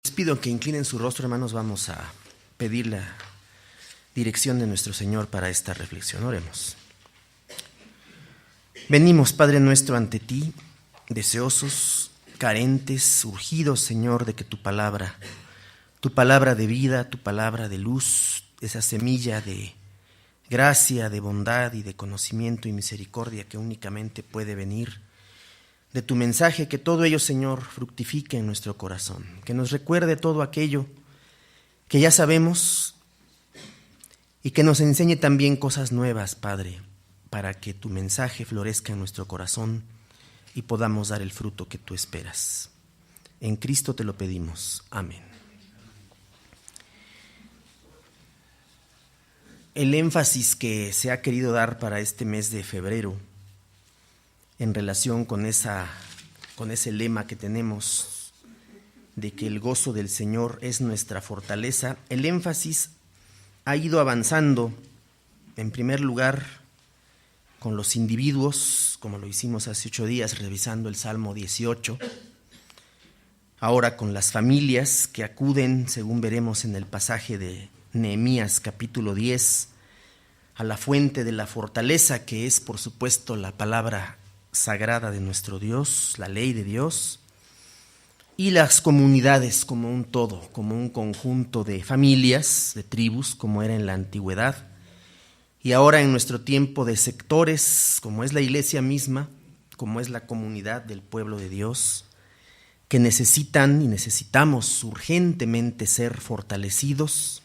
Les pido que inclinen su rostro, hermanos. Vamos a pedir la dirección de nuestro Señor para esta reflexión. Oremos. Venimos, Padre nuestro, ante ti, deseosos, carentes, urgidos, Señor, de que tu palabra de vida, tu palabra de luz, esa semilla de gracia, de bondad y de conocimiento y misericordia que únicamente puede venir de tu mensaje, que todo ello, Señor, fructifique en nuestro corazón, que nos recuerde todo aquello que ya sabemos y que nos enseñe también cosas nuevas, Padre, para que tu mensaje florezca en nuestro corazón y podamos dar el fruto que tú esperas. En Cristo te lo pedimos. Amén. El énfasis que se ha querido dar para este mes de febrero en relación con ese lema que tenemos de que el gozo del Señor es nuestra fortaleza, el énfasis ha ido avanzando, en primer lugar, con los individuos, como lo hicimos hace 8 días, revisando el Salmo 18, ahora con las familias que acuden, según veremos en el pasaje de Nehemías capítulo 10, a la fuente de la fortaleza, que es, por supuesto, la palabra sagrada de nuestro Dios, la ley de Dios, y las comunidades como un todo, como un conjunto de familias, de tribus, como era en la antigüedad, y ahora en nuestro tiempo de sectores, como es la iglesia misma, como es la comunidad del pueblo de Dios, que necesitan y necesitamos urgentemente ser fortalecidos,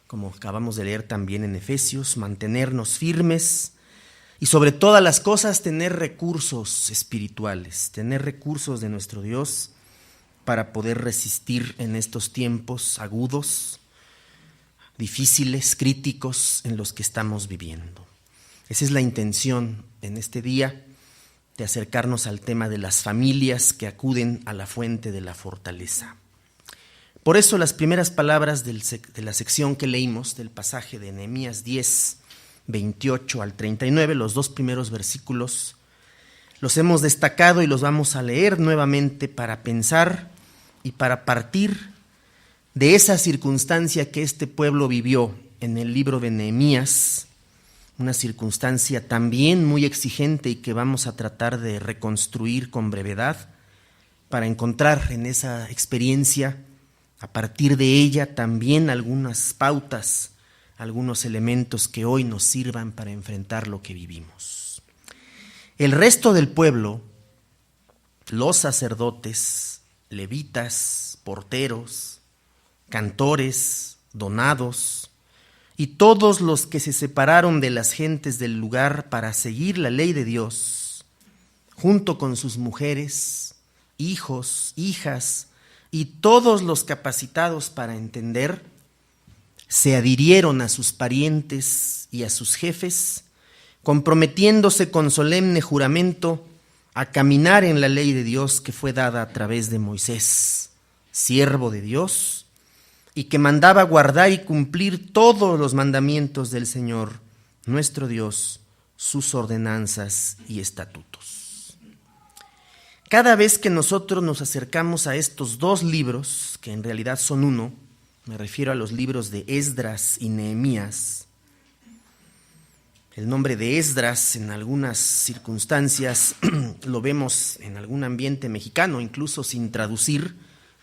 como acabamos de leer también en Efesios, mantenernos firmes y sobre todas las cosas tener recursos espirituales, tener recursos de nuestro Dios para poder resistir en estos tiempos agudos, difíciles, críticos en los que estamos viviendo. Esa es la intención en este día, de acercarnos al tema de las familias que acuden a la fuente de la fortaleza. Por eso las primeras palabras de la sección que leímos del pasaje de Nehemías 10, 28 al 39, los 2 primeros versículos, los hemos destacado y los vamos a leer nuevamente para pensar y para partir de esa circunstancia que este pueblo vivió en el libro de Nehemías, una circunstancia también muy exigente y que vamos a tratar de reconstruir con brevedad para encontrar en esa experiencia, a partir de ella, también algunas pautas, algunos elementos que hoy nos sirvan para enfrentar lo que vivimos. El resto del pueblo, los sacerdotes, levitas, porteros, cantores, donados, y todos los que se separaron de las gentes del lugar para seguir la ley de Dios, junto con sus mujeres, hijos, hijas, y todos los capacitados para entender, se adhirieron a sus parientes y a sus jefes, comprometiéndose con solemne juramento a caminar en la ley de Dios que fue dada a través de Moisés, siervo de Dios, y que mandaba guardar y cumplir todos los mandamientos del Señor, nuestro Dios, sus ordenanzas y estatutos. Cada vez que nosotros nos acercamos a estos 2 libros, que en realidad son uno, me refiero a los libros de Esdras y Nehemías. El nombre de Esdras en algunas circunstancias lo vemos en algún ambiente mexicano, incluso sin traducir.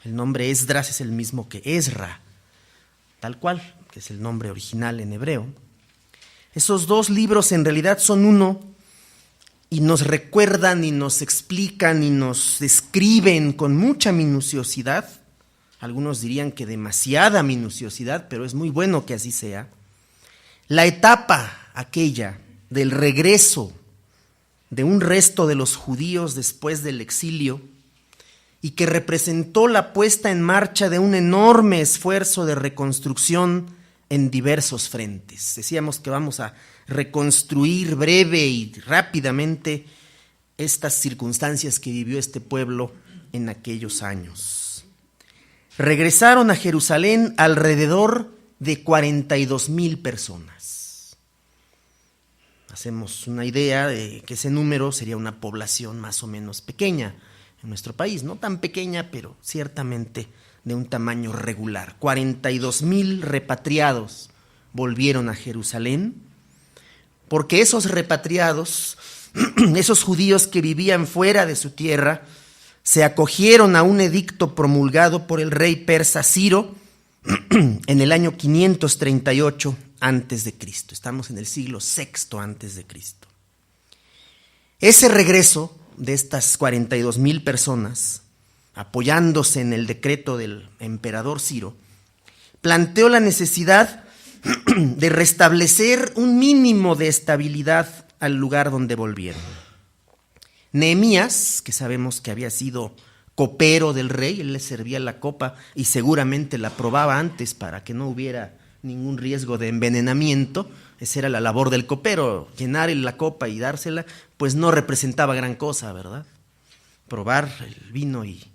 El nombre Esdras es el mismo que Ezra, tal cual, que es el nombre original en hebreo. Esos 2 libros en realidad son uno y nos recuerdan y nos explican y nos describen con mucha minuciosidad. Algunos dirían que demasiada minuciosidad, pero es muy bueno que así sea. La etapa aquella del regreso de un resto de los judíos después del exilio y que representó la puesta en marcha de un enorme esfuerzo de reconstrucción en diversos frentes. Decíamos que vamos a reconstruir breve y rápidamente estas circunstancias que vivió este pueblo en aquellos años. Regresaron a Jerusalén alrededor de 42,000 personas. Hacemos una idea de que ese número sería una población más o menos pequeña en nuestro país, no tan pequeña, pero ciertamente de un tamaño regular. 42,000 repatriados volvieron a Jerusalén, porque esos repatriados, esos judíos que vivían fuera de su tierra, se acogieron a un edicto promulgado por el rey persa Ciro en el año 538 antes de Cristo. Estamos en el siglo VI antes de Cristo. Ese regreso de estas 42,000 personas, apoyándose en el decreto del emperador Ciro, planteó la necesidad de restablecer un mínimo de estabilidad al lugar donde volvieron. Nehemías, que sabemos que había sido copero del rey, él le servía la copa y seguramente la probaba antes para que no hubiera ningún riesgo de envenenamiento. Esa era la labor del copero, llenar la copa y dársela, pues no representaba gran cosa, ¿verdad? Probar el vino y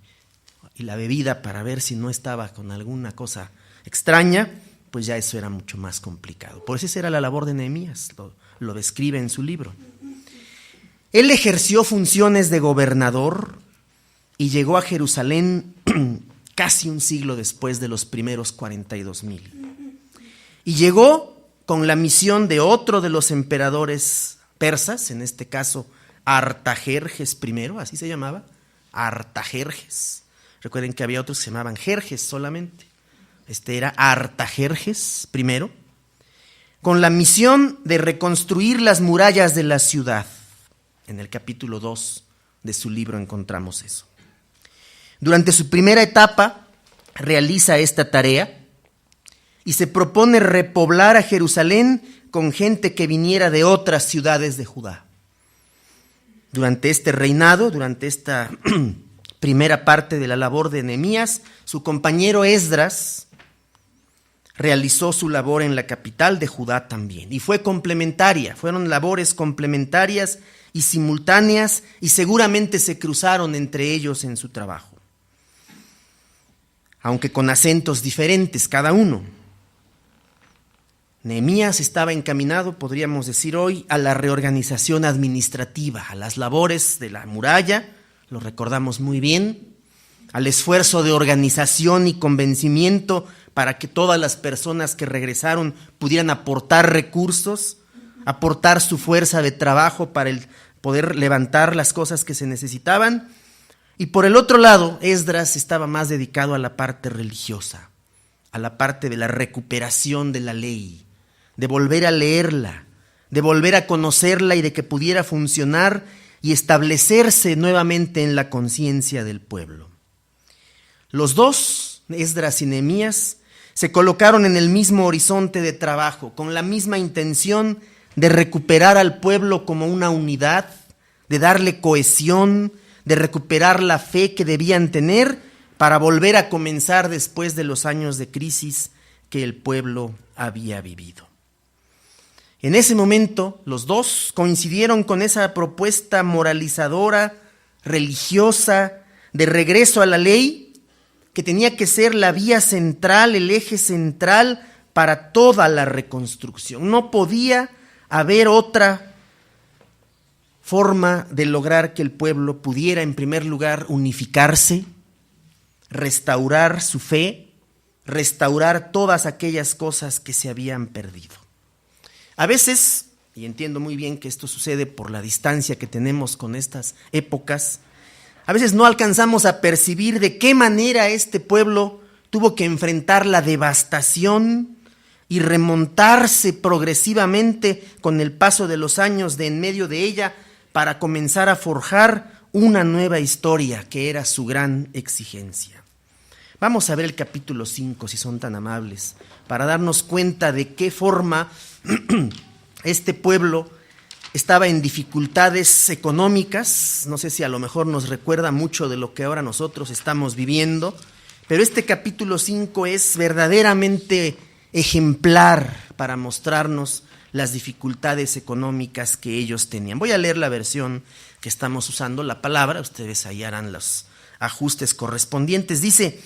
la bebida para ver si no estaba con alguna cosa extraña, pues ya eso era mucho más complicado. Por eso esa era la labor de Nehemías, lo describe en su libro. Él ejerció funciones de gobernador y llegó a Jerusalén casi un siglo después de los primeros 42,000. Y llegó con la misión de otro de los emperadores persas, en este caso Artajerjes I, así se llamaba, Artajerjes. Recuerden que había otros que se llamaban Jerjes solamente. Este era Artajerjes I, con la misión de reconstruir las murallas de la ciudad. En el capítulo 2 de su libro encontramos eso. Durante su primera etapa realiza esta tarea y se propone repoblar a Jerusalén con gente que viniera de otras ciudades de Judá. Durante este reinado, durante esta primera parte de la labor de Nehemías, su compañero Esdras realizó su labor en la capital de Judá también. Y fue complementaria, fueron labores complementarias y simultáneas, y seguramente se cruzaron entre ellos en su trabajo, aunque con acentos diferentes cada uno. Nehemías estaba encaminado, podríamos decir hoy, a la reorganización administrativa, a las labores de la muralla, lo recordamos muy bien, al esfuerzo de organización y convencimiento para que todas las personas que regresaron pudieran aportar recursos, aportar su fuerza de trabajo para poder levantar las cosas que se necesitaban. Y por el otro lado, Esdras estaba más dedicado a la parte religiosa, a la parte de la recuperación de la ley, de volver a leerla, de volver a conocerla y de que pudiera funcionar y establecerse nuevamente en la conciencia del pueblo. Los dos, Esdras y Nehemías, se colocaron en el mismo horizonte de trabajo, con la misma intención de recuperar al pueblo como una unidad, de darle cohesión, de recuperar la fe que debían tener para volver a comenzar después de los años de crisis que el pueblo había vivido. En ese momento, los dos coincidieron con esa propuesta moralizadora, religiosa, de regreso a la ley, que tenía que ser la vía central, el eje central para toda la reconstrucción. No podía haber otra forma de lograr que el pueblo pudiera, en primer lugar, unificarse, restaurar su fe, restaurar todas aquellas cosas que se habían perdido. A veces, y entiendo muy bien que esto sucede por la distancia que tenemos con estas épocas, a veces no alcanzamos a percibir de qué manera este pueblo tuvo que enfrentar la devastación y remontarse progresivamente con el paso de los años de en medio de ella para comenzar a forjar una nueva historia que era su gran exigencia. Vamos a ver el capítulo 5, si son tan amables, para darnos cuenta de qué forma este pueblo estaba en dificultades económicas. No sé si a lo mejor nos recuerda mucho de lo que ahora nosotros estamos viviendo, pero este capítulo 5 es verdaderamente ejemplar para mostrarnos las dificultades económicas que ellos tenían. Voy a leer la versión que estamos usando, la palabra, ustedes ahí harán los ajustes correspondientes. Dice: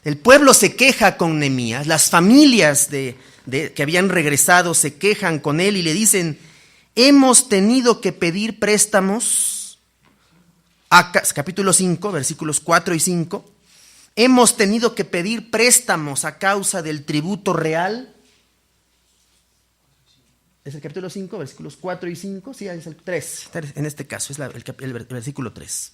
el pueblo se queja con Nehemías, las familias que habían regresado se quejan con él y le dicen: hemos tenido que pedir préstamos, capítulo 5, versículos 4 y 5, hemos tenido que pedir préstamos a causa del tributo real. Es el capítulo 5, versículos 4 y 5, sí, es el 3, en este caso, es el versículo 3.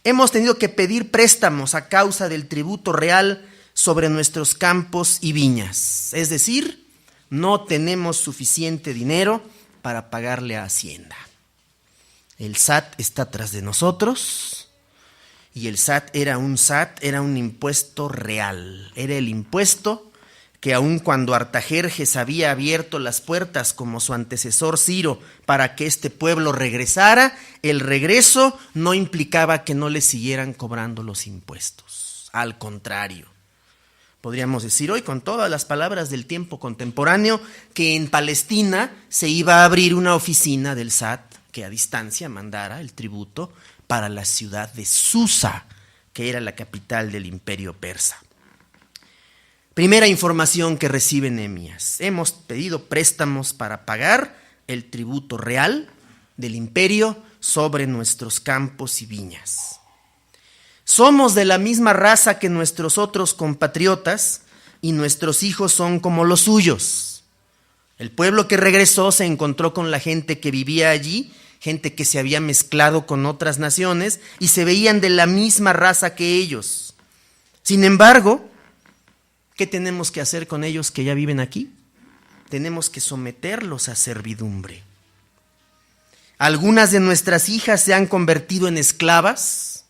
Hemos tenido que pedir préstamos a causa del tributo real sobre nuestros campos y viñas. Es decir, no tenemos suficiente dinero para pagarle a Hacienda. El SAT está tras de nosotros y el SAT era un impuesto real. Era el impuesto que aun cuando Artajerjes había abierto las puertas como su antecesor Ciro para que este pueblo regresara, el regreso no implicaba que no le siguieran cobrando los impuestos. Al contrario, podríamos decir hoy con todas las palabras del tiempo contemporáneo que en Palestina se iba a abrir una oficina del SAT que a distancia mandara el tributo para la ciudad de Susa, que era la capital del imperio persa. Primera información que recibe Nehemías: hemos pedido préstamos para pagar el tributo real del imperio sobre nuestros campos y viñas. Somos de la misma raza que nuestros otros compatriotas y nuestros hijos son como los suyos. El pueblo que regresó se encontró con la gente que vivía allí, gente que se había mezclado con otras naciones y se veían de la misma raza que ellos. Sin embargo, ¿qué tenemos que hacer con ellos que ya viven aquí? Tenemos que someterlos a servidumbre. Algunas de nuestras hijas se han convertido en esclavas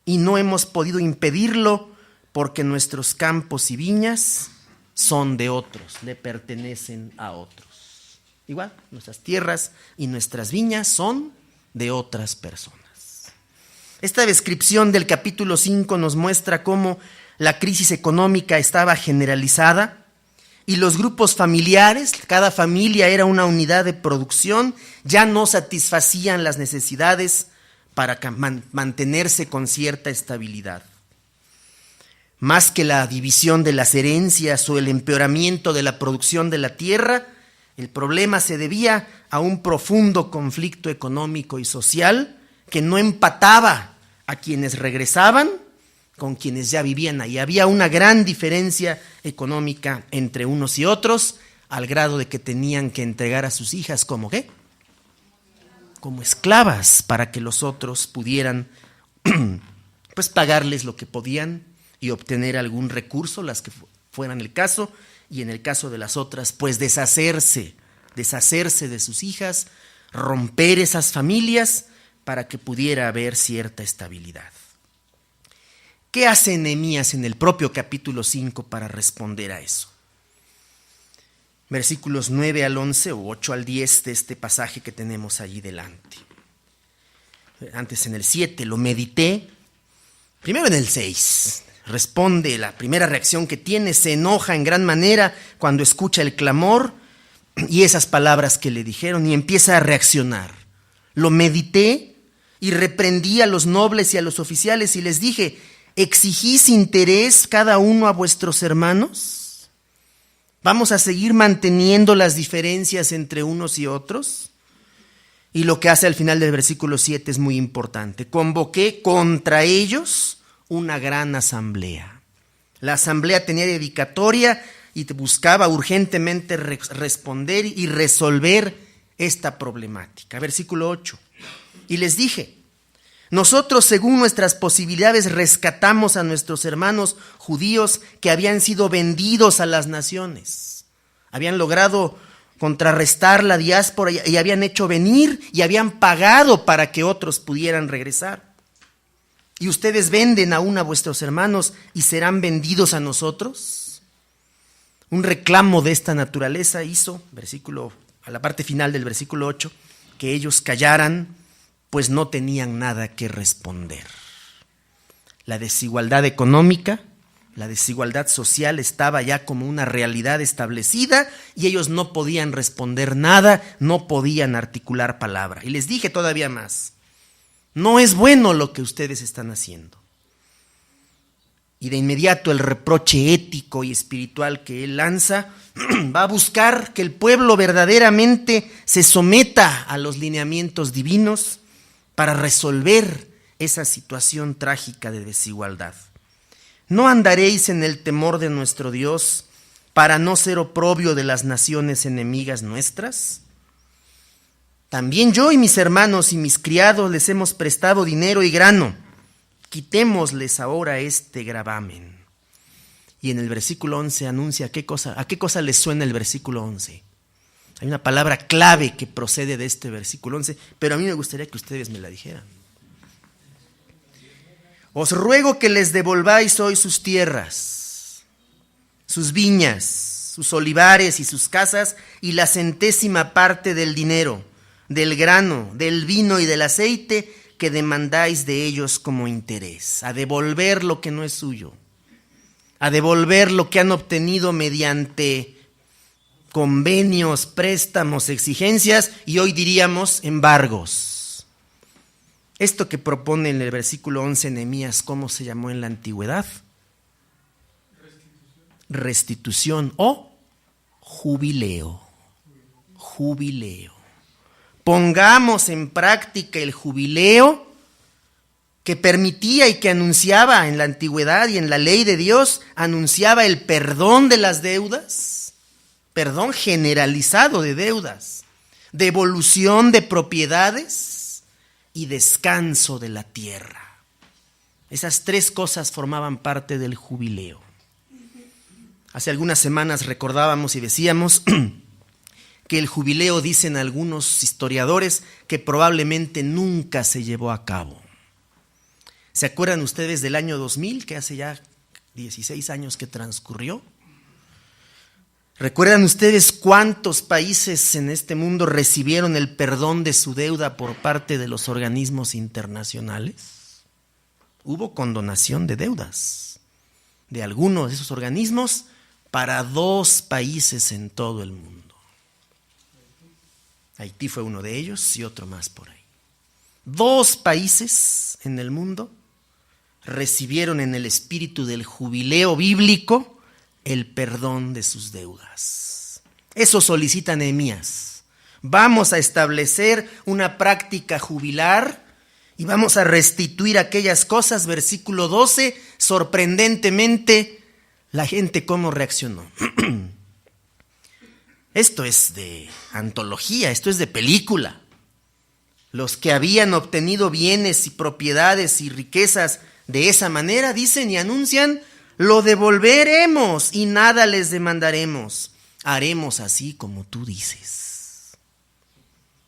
y no hemos podido impedirlo porque nuestros campos y viñas son de otros, le pertenecen a otros. Igual, nuestras tierras y nuestras viñas son de otras personas. Esta descripción del capítulo 5 nos muestra cómo la crisis económica estaba generalizada y los grupos familiares, cada familia era una unidad de producción, ya no satisfacían las necesidades para mantenerse con cierta estabilidad. Más que la división de las herencias o el empeoramiento de la producción de la tierra, el problema se debía a un profundo conflicto económico y social que no empataba a quienes regresaban con quienes ya vivían ahí. Había una gran diferencia económica entre unos y otros, al grado de que tenían que entregar a sus hijas como ¿qué? Como esclavas para que los otros pudieran pues pagarles lo que podían y obtener algún recurso, las que fueran el caso, y en el caso de las otras, pues deshacerse de sus hijas, romper esas familias para que pudiera haber cierta estabilidad. ¿Qué hace Nehemías en el propio capítulo 5 para responder a eso? Versículos 9 al 11 o 8 al 10 de este pasaje que tenemos allí delante. Antes en el 7 lo medité, primero en el 6. Responde, la primera reacción que tiene, se enoja en gran manera cuando escucha el clamor y esas palabras que le dijeron y empieza a reaccionar. Lo medité y reprendí a los nobles y a los oficiales y les dije: ¿exigís interés cada uno a vuestros hermanos? ¿Vamos a seguir manteniendo las diferencias entre unos y otros? Y lo que hace al final del versículo 7 es muy importante. Convoqué contra ellos una gran asamblea. La asamblea tenía dedicatoria y buscaba urgentemente responder y resolver esta problemática. Versículo 8. Y les dije: nosotros, según nuestras posibilidades, rescatamos a nuestros hermanos judíos que habían sido vendidos a las naciones. Habían logrado contrarrestar la diáspora y habían hecho venir y habían pagado para que otros pudieran regresar. ¿Y ustedes venden aún a vuestros hermanos y serán vendidos a nosotros? Un reclamo de esta naturaleza hizo, a la parte final del versículo 8, que ellos callaran, pues no tenían nada que responder. La desigualdad económica, la desigualdad social estaba ya como una realidad establecida y ellos no podían responder nada, no podían articular palabra. Y les dije todavía más: no es bueno lo que ustedes están haciendo. Y de inmediato el reproche ético y espiritual que él lanza va a buscar que el pueblo verdaderamente se someta a los lineamientos divinos para resolver esa situación trágica de desigualdad. ¿No andaréis en el temor de nuestro Dios para no ser oprobio de las naciones enemigas nuestras? También yo y mis hermanos y mis criados les hemos prestado dinero y grano. Quitémosles ahora este gravamen. Y en el versículo 11 anuncia a qué cosa les suena el versículo 11. Hay una palabra clave que procede de este versículo 11, pero a mí me gustaría que ustedes me la dijeran. Os ruego que les devolváis hoy sus tierras, sus viñas, sus olivares y sus casas, y la 100ª parte del dinero, del grano, del vino y del aceite que demandáis de ellos como interés, a devolver lo que no es suyo, a devolver lo que han obtenido mediante convenios, préstamos, exigencias y hoy diríamos embargos. Esto que propone en el versículo 11 Nehemías, ¿cómo se llamó en la antigüedad? Restitución o jubileo. Jubileo. Pongamos en práctica el jubileo que permitía y que anunciaba en la antigüedad y en la ley de Dios, anunciaba el perdón de las deudas, perdón generalizado de deudas, devolución de propiedades y descanso de la tierra. Esas tres cosas formaban parte del jubileo. Hace algunas semanas recordábamos y decíamos que el jubileo, dicen algunos historiadores, que probablemente nunca se llevó a cabo. ¿Se acuerdan ustedes del año 2000, que hace ya 16 años que transcurrió? ¿Recuerdan ustedes cuántos países en este mundo recibieron el perdón de su deuda por parte de los organismos internacionales? Hubo condonación de deudas de algunos de esos organismos para 2 países en todo el mundo. Haití fue uno de ellos y otro más por ahí. 2 países en el mundo recibieron en el espíritu del jubileo bíblico el perdón de sus deudas. Eso solicita Nehemías. Vamos a establecer una práctica jubilar y vamos a restituir aquellas cosas. Versículo 12, sorprendentemente, la gente cómo reaccionó. Esto es de antología, esto es de película. Los que habían obtenido bienes y propiedades y riquezas de esa manera dicen y anuncian: lo devolveremos y nada les demandaremos. Haremos así como tú dices.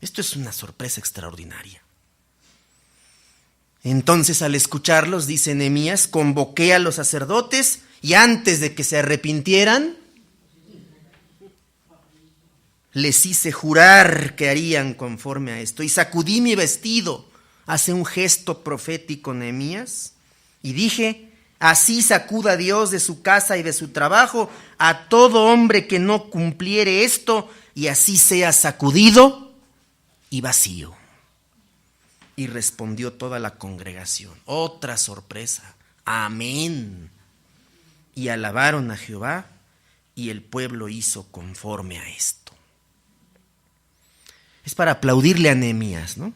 Esto es una sorpresa extraordinaria. Entonces, al escucharlos, dice Nehemías, convoqué a los sacerdotes y antes de que se arrepintieran, les hice jurar que harían conforme a esto. Y sacudí mi vestido, hace un gesto profético Nehemías, y dije: así sacuda Dios de su casa y de su trabajo a todo hombre que no cumpliere esto, y así sea sacudido y vacío. Y respondió toda la congregación. Otra sorpresa. Amén. Y alabaron a Jehová, y el pueblo hizo conforme a esto. Es para aplaudirle a Nehemías, ¿no?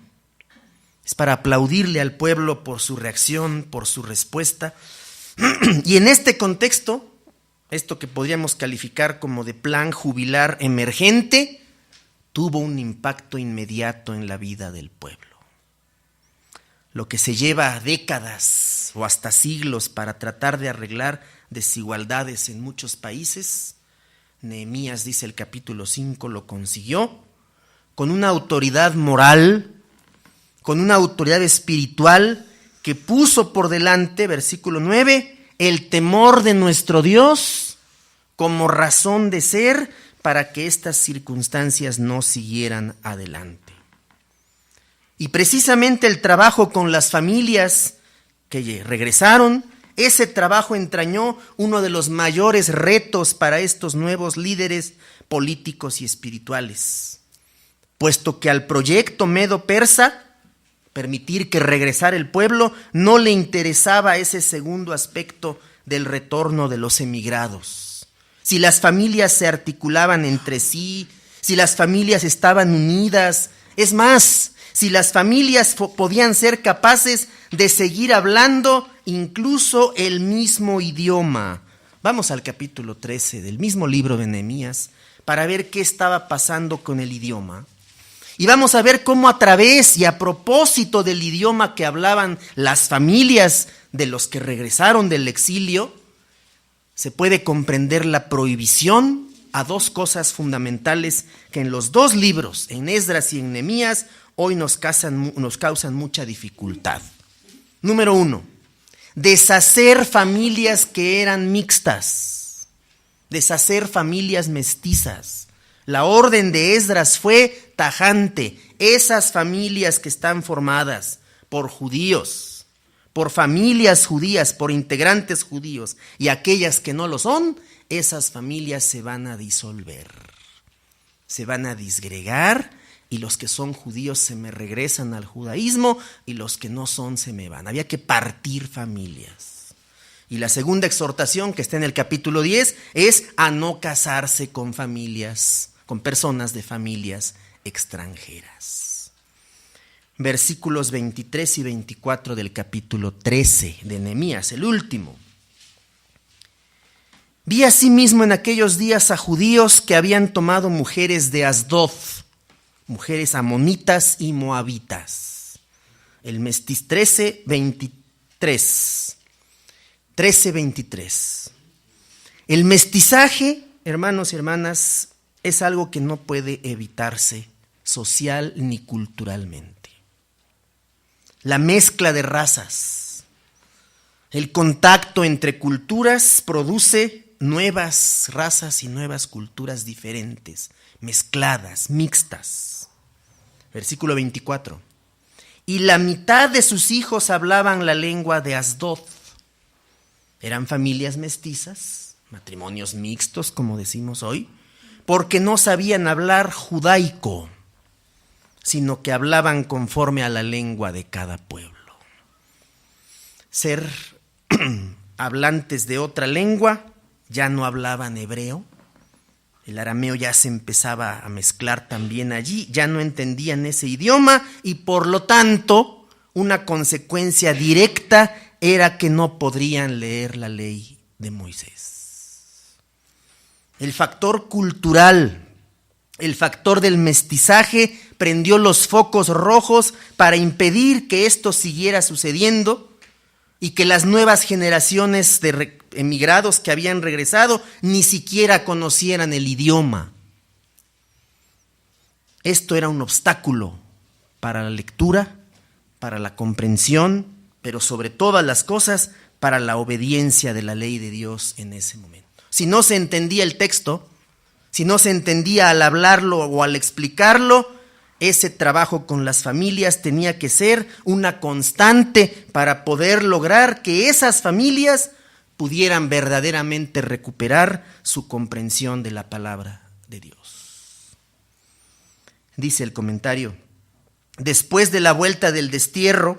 Es para aplaudirle al pueblo por su reacción, por su respuesta. Y en este contexto, esto que podríamos calificar como de plan jubilar emergente, tuvo un impacto inmediato en la vida del pueblo. Lo que se lleva décadas o hasta siglos para tratar de arreglar desigualdades en muchos países, Nehemías, dice el capítulo 5, lo consiguió con una autoridad moral, con una autoridad espiritual que puso por delante, versículo 9, el temor de nuestro Dios como razón de ser para que estas circunstancias no siguieran adelante. Y precisamente el trabajo con las familias que regresaron, ese trabajo entrañó uno de los mayores retos para estos nuevos líderes políticos y espirituales, puesto que al proyecto medo-persa, permitir que regresara el pueblo, no le interesaba ese segundo aspecto del retorno de los emigrados. Si las familias se articulaban entre sí, si las familias estaban unidas, es más, si las familias podían ser capaces de seguir hablando incluso el mismo idioma. Vamos al capítulo 13 del mismo libro de Nehemías para ver qué estaba pasando con el idioma. Y vamos a ver cómo a través y a propósito del idioma que hablaban las familias de los que regresaron del exilio, se puede comprender la prohibición a dos cosas fundamentales que en los dos libros, en Esdras y en Nehemías, hoy nos causan mucha dificultad. Número 1, deshacer familias que eran mixtas, deshacer familias mestizas. La orden de Esdras fue tajante. Esas familias que están formadas por judíos, por familias judías, por integrantes judíos, y aquellas que no lo son, esas familias se van a disolver, se van a disgregar, y los que son judíos se me regresan al judaísmo, y los que no son se me van. Había que partir familias. Y la segunda exhortación, que está en el capítulo 10, es a no casarse con familias, con personas de familias extranjeras. Versículos 23 y 24 del capítulo 13 de Nehemías, el último. Vi asimismo en aquellos días a judíos que habían tomado mujeres de Asdod, mujeres amonitas y moabitas. El mestiz 13:23. 13:23. El mestizaje, hermanos y hermanas, es algo que no puede evitarse social ni culturalmente. La mezcla de razas, el contacto entre culturas produce nuevas razas y nuevas culturas diferentes, mezcladas, mixtas. Versículo 24. Y la mitad de sus hijos hablaban la lengua de Asdod. Eran familias mestizas, matrimonios mixtos, como decimos hoy, porque no sabían hablar judaico, sino que hablaban conforme a la lengua de cada pueblo. Ser hablantes de otra lengua, ya no hablaban hebreo, el arameo ya se empezaba a mezclar también allí, ya no entendían ese idioma y por lo tanto una consecuencia directa era que no podrían leer la ley de Moisés. El factor cultural, el factor del mestizaje prendió los focos rojos para impedir que esto siguiera sucediendo y que las nuevas generaciones de emigrados que habían regresado ni siquiera conocieran el idioma. Esto era un obstáculo para la lectura, para la comprensión, pero sobre todas las cosas, para la obediencia de la ley de Dios en ese momento. Si no se entendía el texto, si no se entendía al hablarlo o al explicarlo, ese trabajo con las familias tenía que ser una constante para poder lograr que esas familias pudieran verdaderamente recuperar su comprensión de la palabra de Dios. Dice el comentario, después de la vuelta del destierro,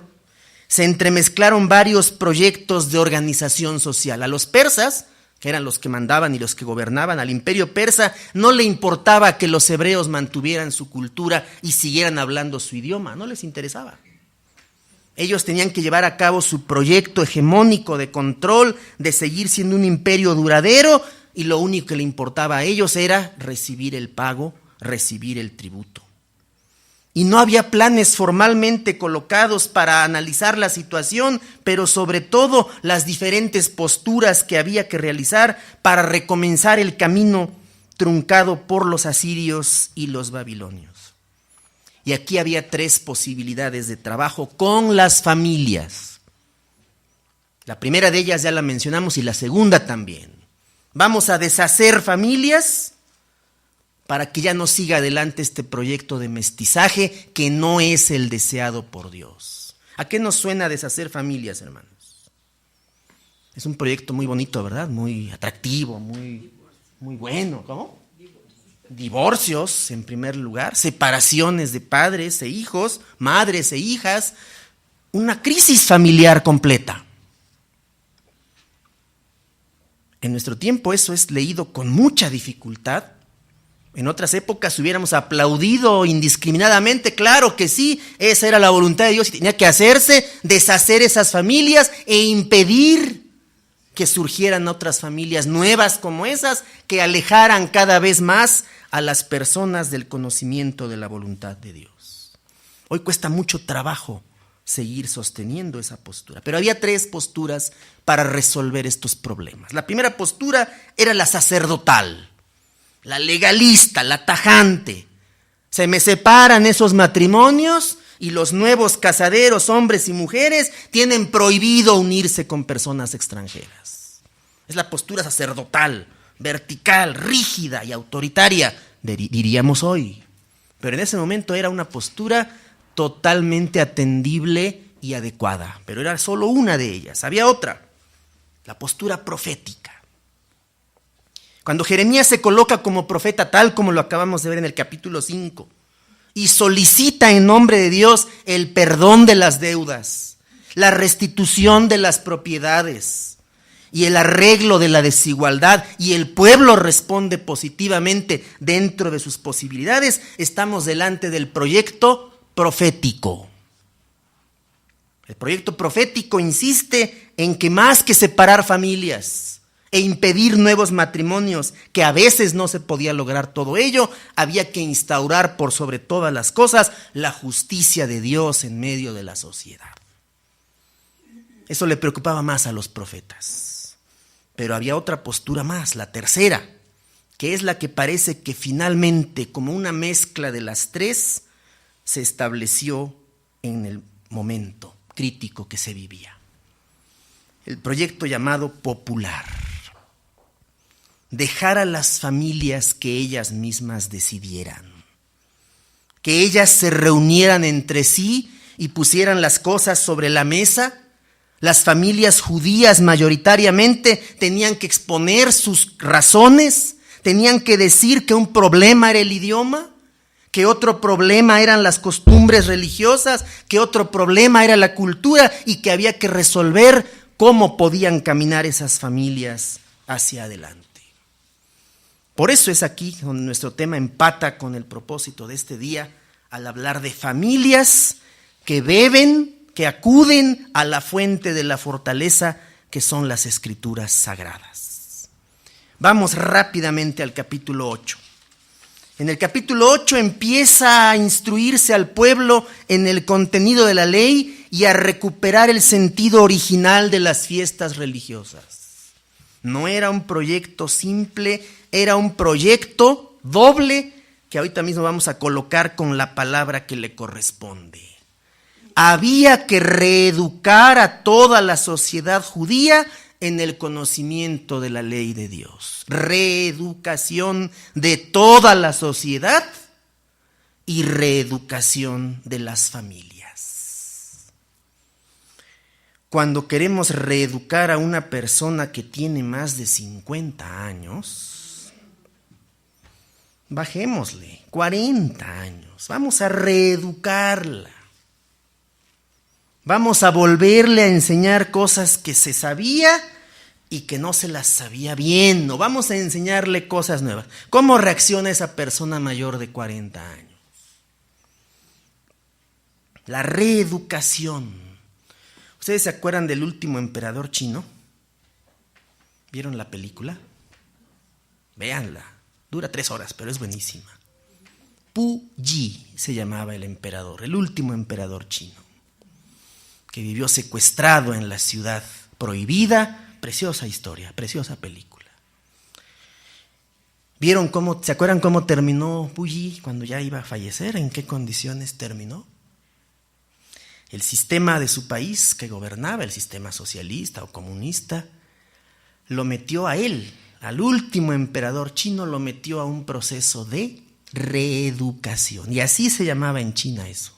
se entremezclaron varios proyectos de organización social. A los persas, que eran los que mandaban y los que gobernaban, al imperio persa, no le importaba que los hebreos mantuvieran su cultura y siguieran hablando su idioma, no les interesaba. Ellos tenían que llevar a cabo su proyecto hegemónico de control, de seguir siendo un imperio duradero, y lo único que le importaba a ellos era recibir el pago, recibir el tributo. Y no había planes formalmente colocados para analizar la situación, pero sobre todo las diferentes posturas que había que realizar para recomenzar el camino truncado por los asirios y los babilonios. Y aquí había 3 posibilidades de trabajo con las familias. La primera de ellas ya la mencionamos y la segunda también. Vamos a deshacer familias para que ya no siga adelante este proyecto de mestizaje que no es el deseado por Dios. ¿A qué nos suena deshacer familias, hermanos? Es un proyecto muy bonito, ¿verdad? Muy atractivo, muy bueno. ¿Cómo? Divorcios, en primer lugar, separaciones de padres e hijos, madres e hijas, una crisis familiar completa. En nuestro tiempo eso es leído con mucha dificultad En otras épocas hubiéramos aplaudido indiscriminadamente, claro que sí, esa era la voluntad de Dios y tenía que hacerse, deshacer esas familias e impedir que surgieran otras familias nuevas como esas, que alejaran cada vez más a las personas del conocimiento de la voluntad de Dios. Hoy cuesta mucho trabajo seguir sosteniendo esa postura, pero había 3 posturas para resolver estos problemas. La primera postura era la sacerdotal, la legalista, la tajante. Se me separan esos matrimonios y los nuevos casaderos, hombres y mujeres, tienen prohibido unirse con personas extranjeras. Es la postura sacerdotal, vertical, rígida y autoritaria, diríamos hoy. Pero en ese momento era una postura totalmente atendible y adecuada, pero era solo una de ellas. Había otra, la postura profética. Cuando Jeremías se coloca como profeta, tal como lo acabamos de ver en el capítulo 5, y solicita en nombre de Dios el perdón de las deudas, la restitución de las propiedades y el arreglo de la desigualdad, y el pueblo responde positivamente dentro de sus posibilidades, estamos delante del proyecto profético. El proyecto profético insiste en que más que separar familias e impedir nuevos matrimonios, que a veces no se podía lograr todo ello, había que instaurar por sobre todas las cosas la justicia de Dios en medio de la sociedad. Eso le preocupaba más a los profetas. Pero había otra postura más, la tercera, que es la que parece que finalmente, como una mezcla de las 3, se estableció en el momento crítico que se vivía. El proyecto llamado popular. Dejar a las familias que ellas mismas decidieran, que ellas se reunieran entre sí y pusieran las cosas sobre la mesa. Las familias judías mayoritariamente tenían que exponer sus razones, tenían que decir que un problema era el idioma, que otro problema eran las costumbres religiosas, que otro problema era la cultura y que había que resolver cómo podían caminar esas familias hacia adelante. Por eso es aquí donde nuestro tema empata con el propósito de este día al hablar de familias que beben, que acuden a la fuente de la fortaleza que son las Escrituras sagradas. Vamos rápidamente al capítulo 8. En el capítulo 8 empieza a instruirse al pueblo en el contenido de la ley y a recuperar el sentido original de las fiestas religiosas. No era un proyecto simple, era un proyecto doble que ahorita mismo vamos a colocar con la palabra que le corresponde. Había que reeducar a toda la sociedad judía en el conocimiento de la ley de Dios. Reeducación de toda la sociedad y reeducación de las familias. Cuando queremos reeducar a una persona que tiene más de 50 años, bajémosle 40 años, vamos a reeducarla. Vamos a volverle a enseñar cosas que se sabía y que no se las sabía bien. No vamos a enseñarle cosas nuevas. ¿Cómo reacciona esa persona mayor de 40 años? La reeducación. ¿Ustedes se acuerdan del último emperador chino? ¿Vieron la película? Véanla. Dura 3 horas, pero es buenísima. Pu Yi se llamaba el emperador, el último emperador chino, que vivió secuestrado en la ciudad prohibida. Preciosa historia, preciosa película. ¿Vieron cómo, se acuerdan cómo terminó Pu Yi cuando ya iba a fallecer? ¿En qué condiciones terminó? El sistema de su país que gobernaba, el sistema socialista o comunista, lo metió a él, al último emperador chino, lo metió a un proceso de reeducación. Y así se llamaba en China eso.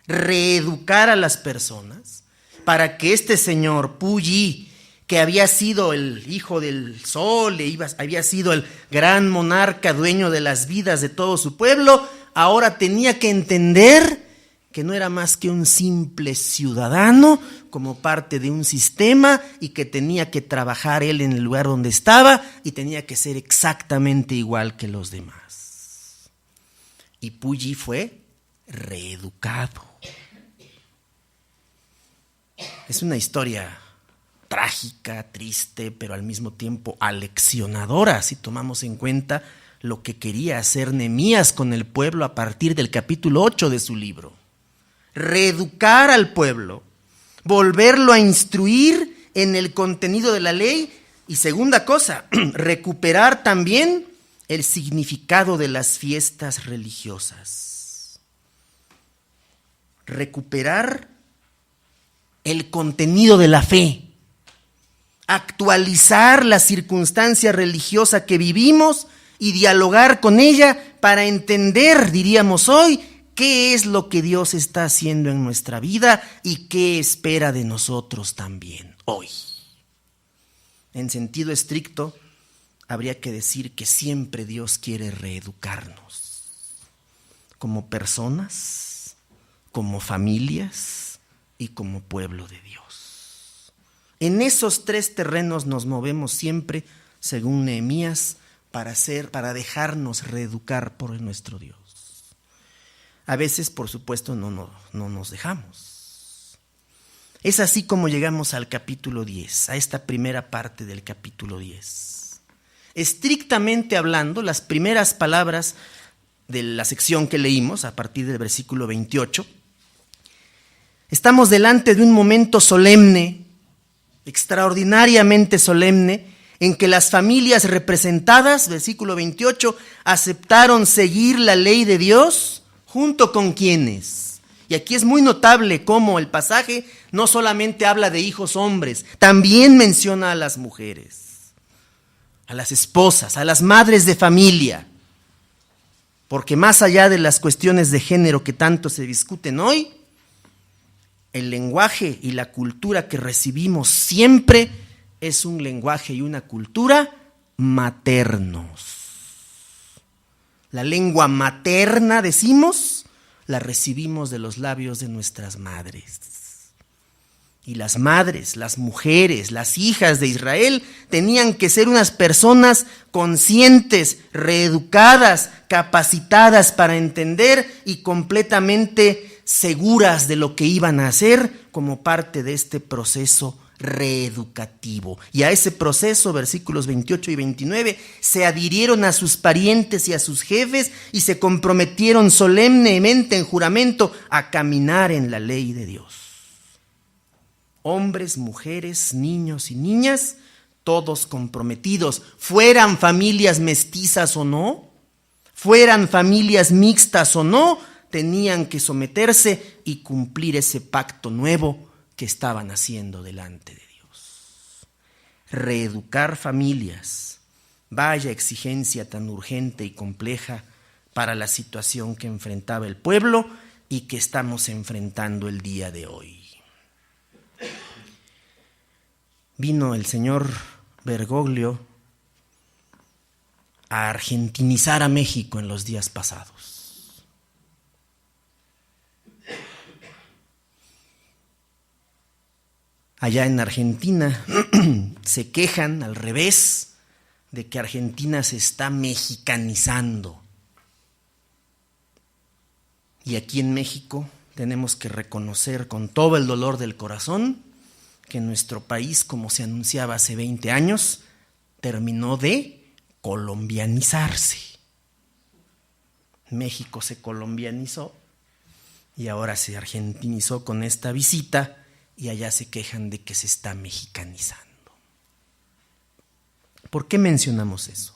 Reeducar a las personas para que este señor Pu Yi, que había sido el hijo del sol, había sido el gran monarca, dueño de las vidas de todo su pueblo, ahora tenía que entender que no era más que un simple ciudadano como parte de un sistema y que tenía que trabajar él en el lugar donde estaba y tenía que ser exactamente igual que los demás. y Puyi fue reeducado. Es una historia trágica, triste, pero al mismo tiempo aleccionadora, si tomamos en cuenta lo que quería hacer Nehemías con el pueblo a partir del capítulo 8 de su libro. Reeducar al pueblo, volverlo a instruir en el contenido de la ley y, segunda cosa, recuperar también el significado de las fiestas religiosas. Recuperar el contenido de la fe. Actualizar la circunstancia religiosa que vivimos y dialogar con ella para entender, diríamos hoy, qué es lo que Dios está haciendo en nuestra vida y qué espera de nosotros también hoy. En sentido estricto, habría que decir que siempre Dios quiere reeducarnos, como personas, como familias y como pueblo de Dios. En esos tres terrenos nos movemos siempre, según Nehemías, para dejarnos reeducar por nuestro Dios. A veces, por supuesto, no nos dejamos. Es así como llegamos al capítulo 10, a esta primera parte del capítulo 10. Estrictamente hablando, las primeras palabras de la sección que leímos, a partir del versículo 28, estamos delante de un momento solemne, extraordinariamente solemne, en que las familias representadas, versículo 28, aceptaron seguir la ley de Dios, junto con quienes. Y aquí es muy notable cómo el pasaje no solamente habla de hijos hombres, también menciona a las mujeres, a las esposas, a las madres de familia. Porque más allá de las cuestiones de género que tanto se discuten hoy, el lenguaje y la cultura que recibimos siempre es un lenguaje y una cultura maternos. La lengua materna, decimos, la recibimos de los labios de nuestras madres. Y las madres, las mujeres, las hijas de Israel tenían que ser unas personas conscientes, reeducadas, capacitadas para entender y completamente seguras de lo que iban a hacer como parte de este proceso reeducativo. Y a ese proceso, versículos 28 y 29, se adhirieron a sus parientes y a sus jefes y se comprometieron solemnemente en juramento a caminar en la ley de Dios. Hombres, mujeres, niños y niñas, todos comprometidos, fueran familias mestizas o no, fueran familias mixtas o no, tenían que someterse y cumplir ese pacto nuevo que estaban haciendo delante de Dios. Reeducar familias, vaya exigencia tan urgente y compleja para la situación que enfrentaba el pueblo y que estamos enfrentando el día de hoy. Vino el señor Bergoglio a argentinizar a México en los días pasados. Allá en Argentina se quejan al revés de que Argentina se está mexicanizando. Y aquí en México tenemos que reconocer con todo el dolor del corazón que nuestro país, como se anunciaba hace 20 años, terminó de colombianizarse. México se colombianizó y ahora se argentinizó con esta visita y allá se quejan de que se está mexicanizando. ¿Por qué mencionamos eso?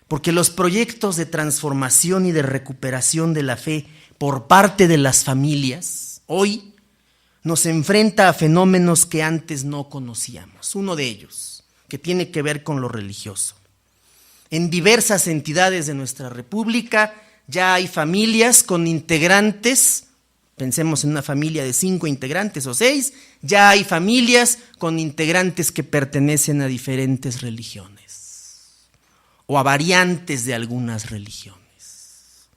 Porque los proyectos de transformación y de recuperación de la fe por parte de las familias hoy nos enfrenta a fenómenos que antes no conocíamos. Uno de ellos, que tiene que ver con lo religioso. En diversas entidades de nuestra república ya hay familias con integrantes, pensemos en una familia de 5 integrantes o 6, ya hay familias con integrantes que pertenecen a diferentes religiones o a variantes de algunas religiones.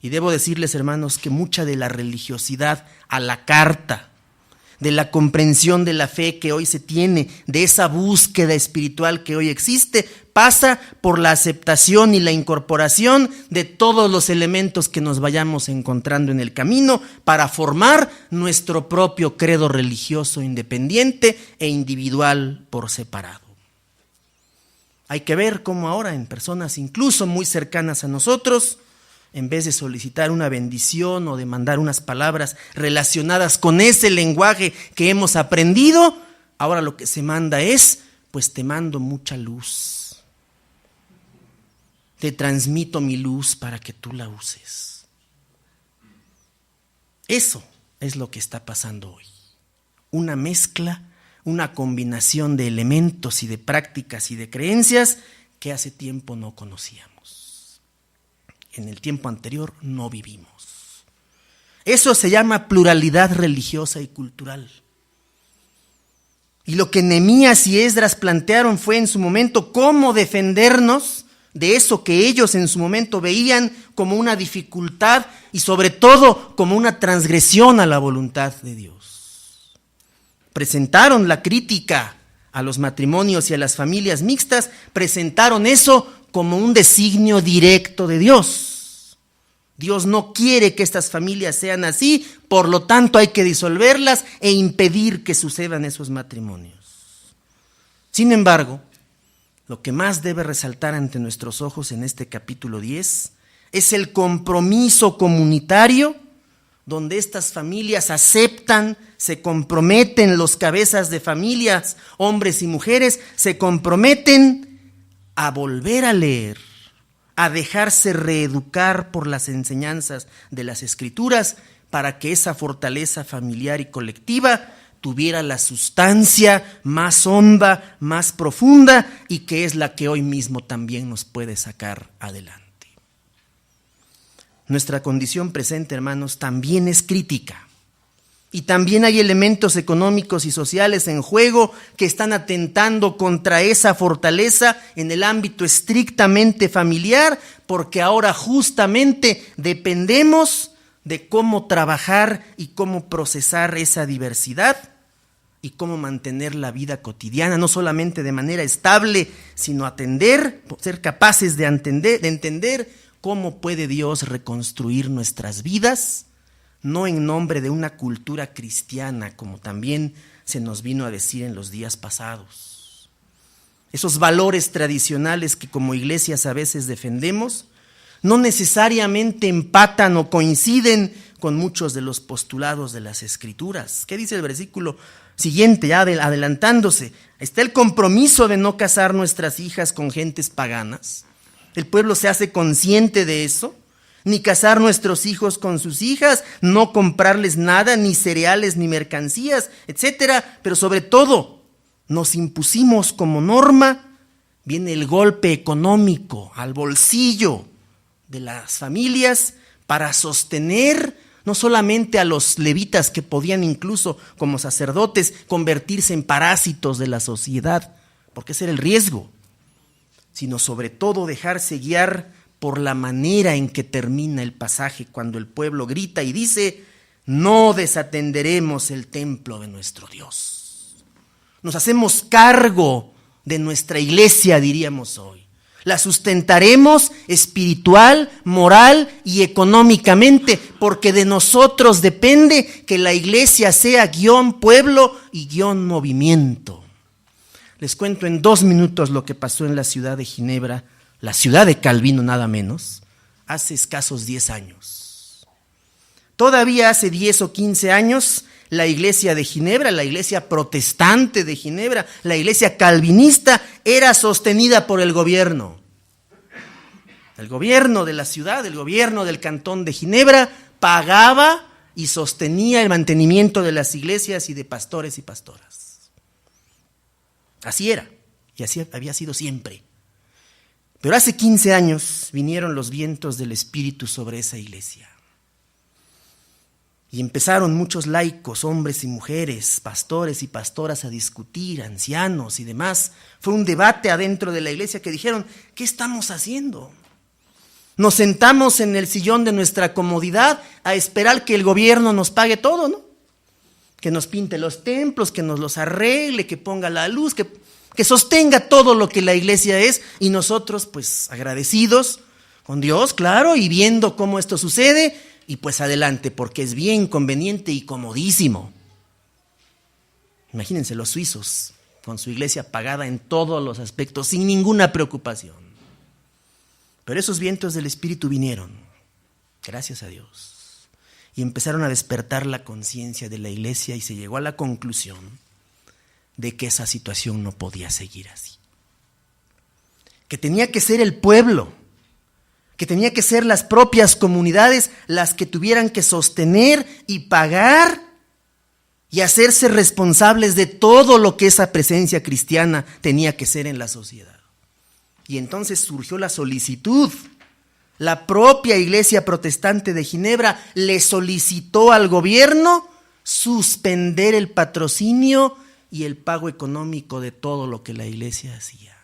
Y debo decirles, hermanos, que mucha de la religiosidad a la carta, de la comprensión de la fe que hoy se tiene, de esa búsqueda espiritual que hoy existe, pasa por la aceptación y la incorporación de todos los elementos que nos vayamos encontrando en el camino para formar nuestro propio credo religioso independiente e individual por separado. Hay que ver cómo ahora en personas incluso muy cercanas a nosotros, en vez de solicitar una bendición o de mandar unas palabras relacionadas con ese lenguaje que hemos aprendido, ahora lo que se manda es, pues te mando mucha luz. Te transmito mi luz para que tú la uses. Eso es lo que está pasando hoy. Una mezcla, una combinación de elementos y de prácticas y de creencias que hace tiempo no conocíamos. En el tiempo anterior no vivimos. Eso se llama pluralidad religiosa y cultural. Y lo que Nehemías y Esdras plantearon fue en su momento cómo defendernos de eso que ellos en su momento veían como una dificultad y sobre todo como una transgresión a la voluntad de Dios. Presentaron la crítica a los matrimonios y a las familias mixtas, presentaron eso como un designio directo de Dios. Dios no quiere que estas familias sean así, por lo tanto hay que disolverlas e impedir que sucedan esos matrimonios. Sin embargo, lo que más debe resaltar ante nuestros ojos en este capítulo 10 es el compromiso comunitario donde estas familias aceptan, se comprometen, los cabezas de familias, hombres y mujeres, se comprometen a volver a leer, a dejarse reeducar por las enseñanzas de las Escrituras para que esa fortaleza familiar y colectiva tuviera la sustancia más honda, más profunda y que es la que hoy mismo también nos puede sacar adelante. Nuestra condición presente, hermanos, también es crítica. Y también hay elementos económicos y sociales en juego que están atentando contra esa fortaleza en el ámbito estrictamente familiar, porque ahora justamente dependemos de cómo trabajar y cómo procesar esa diversidad y cómo mantener la vida cotidiana, no solamente de manera estable, sino atender, ser capaces de entender cómo puede Dios reconstruir nuestras vidas, no en nombre de una cultura cristiana, como también se nos vino a decir en los días pasados. Esos valores tradicionales que como iglesias a veces defendemos, no necesariamente empatan o coinciden con muchos de los postulados de las Escrituras. ¿Qué dice el versículo siguiente, ya adelantándose? Está el compromiso de no casar nuestras hijas con gentes paganas. El pueblo se hace consciente de eso. Ni casar nuestros hijos con sus hijas, no comprarles nada, ni cereales, ni mercancías, etcétera. Pero sobre todo, nos impusimos como norma, viene el golpe económico al bolsillo de las familias para sostener no solamente a los levitas que podían incluso como sacerdotes convertirse en parásitos de la sociedad, porque ese era el riesgo, sino sobre todo dejarse guiar por la manera en que termina el pasaje cuando el pueblo grita y dice: no desatenderemos el templo de nuestro Dios. Nos hacemos cargo de nuestra iglesia, diríamos hoy. La sustentaremos espiritual, moral y económicamente, porque de nosotros depende que la iglesia sea guión pueblo y guión movimiento. Les cuento en 2 minutos lo que pasó en la ciudad de Ginebra, la ciudad de Calvino nada menos, hace escasos 10 años. Todavía hace 10 o 15 años, la iglesia de Ginebra, la iglesia protestante de Ginebra, la iglesia calvinista, era sostenida por el gobierno. El gobierno de la ciudad, el gobierno del cantón de Ginebra, pagaba y sostenía el mantenimiento de las iglesias y de pastores y pastoras. Así era, y así había sido siempre. Pero hace 15 años vinieron los vientos del Espíritu sobre esa iglesia. Y empezaron muchos laicos, hombres y mujeres, pastores y pastoras a discutir, ancianos y demás. Fue un debate adentro de la iglesia que dijeron: ¿qué estamos haciendo? Nos sentamos en el sillón de nuestra comodidad a esperar que el gobierno nos pague todo, ¿no? que nos pinte los templos, que nos los arregle, que ponga la luz, que sostenga todo lo que la iglesia es, y nosotros pues agradecidos con Dios, claro, y viendo cómo esto sucede, y pues adelante, porque es bien conveniente y comodísimo. Imagínense los suizos con su iglesia pagada en todos los aspectos, sin ninguna preocupación. Pero esos vientos del Espíritu vinieron, gracias a Dios, y empezaron a despertar la conciencia de la iglesia, y se llegó a la conclusión de que esa situación no podía seguir así. Que tenía que ser el pueblo, que tenía que ser las propias comunidades las que tuvieran que sostener y pagar y hacerse responsables de todo lo que esa presencia cristiana tenía que ser en la sociedad. Y entonces surgió la solicitud. La propia Iglesia Protestante de Ginebra le solicitó al gobierno suspender el patrocinio y el pago económico de todo lo que la iglesia hacía.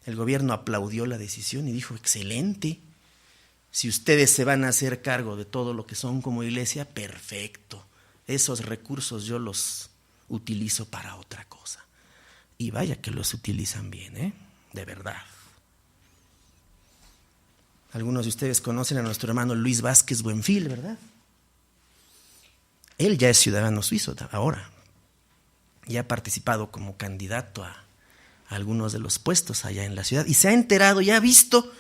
El gobierno aplaudió la decisión y dijo: excelente, si ustedes se van a hacer cargo de todo lo que son como iglesia, perfecto, esos recursos yo los utilizo para otra cosa. Y vaya que los utilizan bien, de verdad. Algunos de ustedes conocen a nuestro hermano Luis Vázquez Buenfil, ¿verdad? Él ya es ciudadano suizo ahora, y ha participado como candidato a algunos de los puestos allá en la ciudad, y se ha enterado y ha visto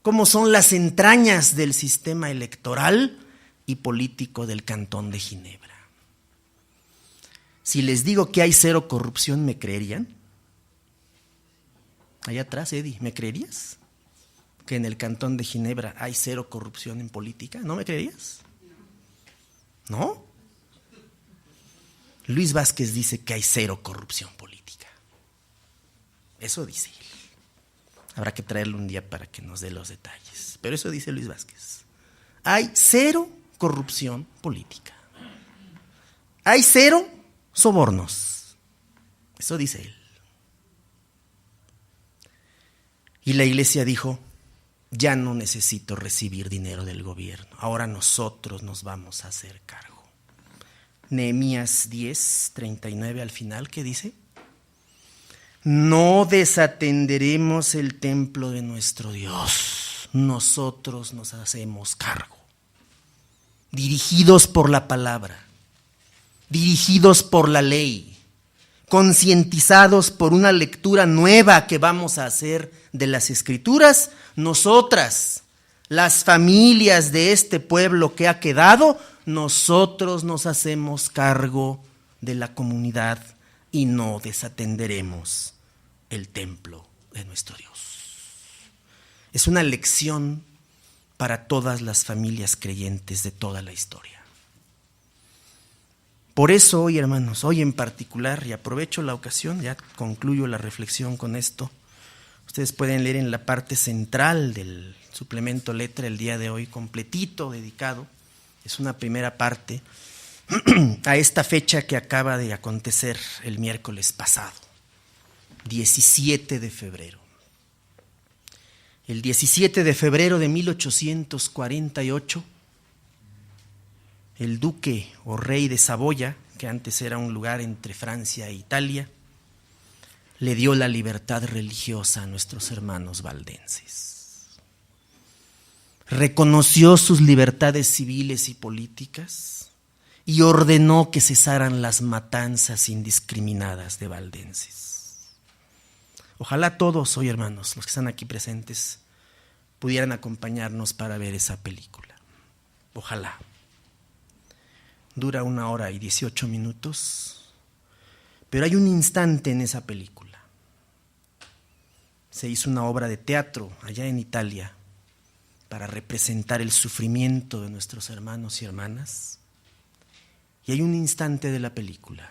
cómo son las entrañas del sistema electoral y político del Cantón de Ginebra. Si les digo que hay cero corrupción, ¿me creerían? Allá atrás, Eddie, ¿me creerías? Que en el Cantón de Ginebra hay cero corrupción en política, ¿no me creerías? ¿No? Luis Vázquez dice que hay cero corrupción política. Eso dice él. Habrá que traerlo un día para que nos dé los detalles. Pero eso dice Luis Vázquez. Hay cero corrupción política. Hay cero sobornos. Eso dice él. Y la iglesia dijo: ya no necesito recibir dinero del gobierno. Ahora nosotros nos vamos a hacer cargo. Nehemías 10:39 al final, ¿qué dice? No desatenderemos el templo de nuestro Dios. Nosotros nos hacemos cargo. Dirigidos por la palabra, dirigidos por la ley, concientizados por una lectura nueva que vamos a hacer de las Escrituras, nosotras, las familias de este pueblo que ha quedado, nosotros nos hacemos cargo de la comunidad y no desatenderemos el templo de nuestro Dios. Es una lección para todas las familias creyentes de toda la historia. Por eso hoy, hermanos, hoy en particular, y aprovecho la ocasión, ya concluyo la reflexión con esto, ustedes pueden leer en la parte central del suplemento letra el día de hoy, completito, dedicado, es una primera parte, a esta fecha que acaba de acontecer el miércoles pasado, 17 de febrero. El 17 de febrero de 1848, el duque o rey de Saboya, que antes era un lugar entre Francia e Italia, le dio la libertad religiosa a nuestros hermanos valdenses. Reconoció sus libertades civiles y políticas y ordenó que cesaran las matanzas indiscriminadas de valdenses. Ojalá todos hoy, hermanos, los que están aquí presentes, pudieran acompañarnos para ver esa película. Ojalá. Dura 1 hora y 18 minutos, pero hay un instante en esa película. Se hizo una obra de teatro allá en Italia para representar el sufrimiento de nuestros hermanos y hermanas. Y hay un instante de la película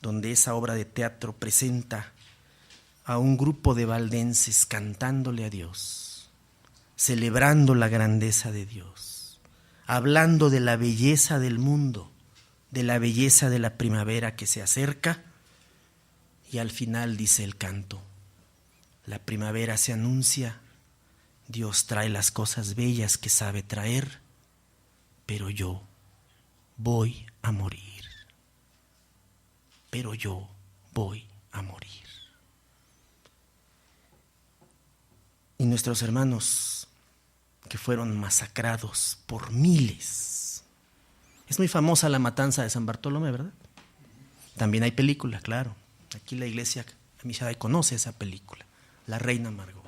donde esa obra de teatro presenta a un grupo de valdenses cantándole a Dios, celebrando la grandeza de Dios, hablando de la belleza del mundo, de la belleza de la primavera que se acerca, y al final dice el canto: la primavera se anuncia, Dios trae las cosas bellas que sabe traer, pero yo voy a morir. pero yo voy a morir. Y nuestros hermanos que fueron masacrados por miles. Es muy famosa la matanza de San Bartolomé, ¿verdad? También hay película, claro. Aquí la iglesia Amishadai conoce esa película, La Reina Margot.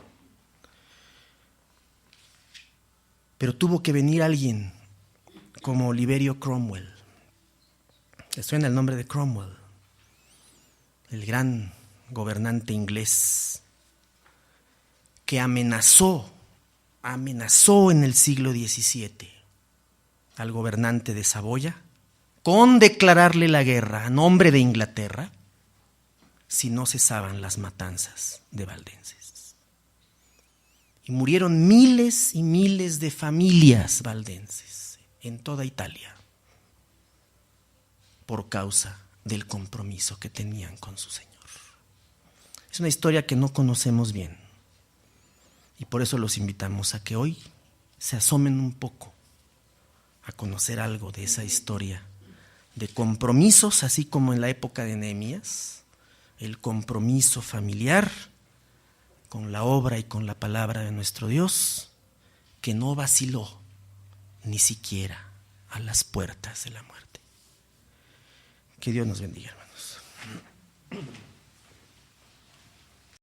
Pero tuvo que venir alguien como Oliverio Cromwell. ¿Les suena el nombre de Cromwell? El gran gobernante inglés que amenazó en el siglo XVII al gobernante de Saboya con declararle la guerra a nombre de Inglaterra si no cesaban las matanzas de valdenses. Y murieron miles y miles de familias valdenses en toda Italia por causa del compromiso que tenían con su Señor. Es una historia que no conocemos bien y por eso los invitamos a que hoy se asomen un poco a conocer algo de esa historia de compromisos, así como en la época de Nehemías, el compromiso familiar con la obra y con la palabra de nuestro Dios, que no vaciló ni siquiera a las puertas de la muerte. Que Dios nos bendiga, hermanos.